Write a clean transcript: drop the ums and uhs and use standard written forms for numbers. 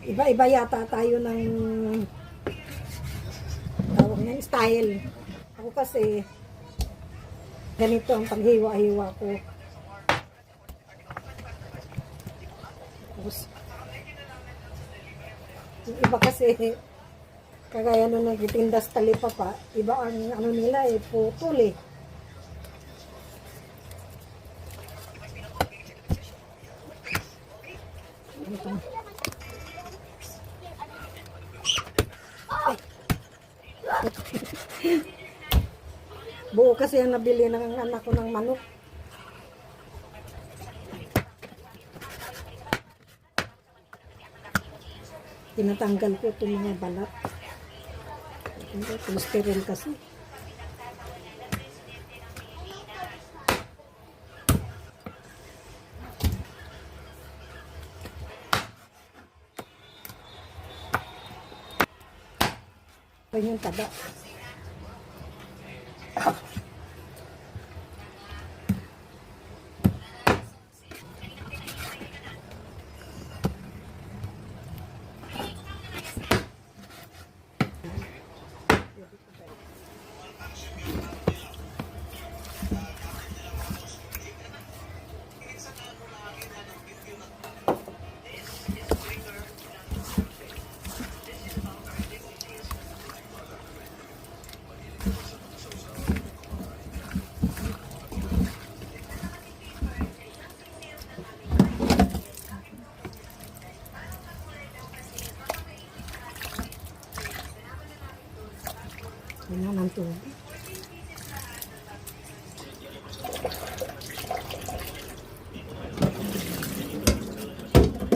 Iba-iba yata tayo ng tawag ng style. Ako kasi ganito ang paghiwa-hiwa ko. Tapos, yung iba kasi kagaya nung nagtitinda sa talipapa, iba ang ano nila putol eh. Buo kasi ang nabili ng anak ko ng manok. Tinatanggal ko itong mga balat. Cholesterol kasi. Ito yung taba. Kailangan ng tubig.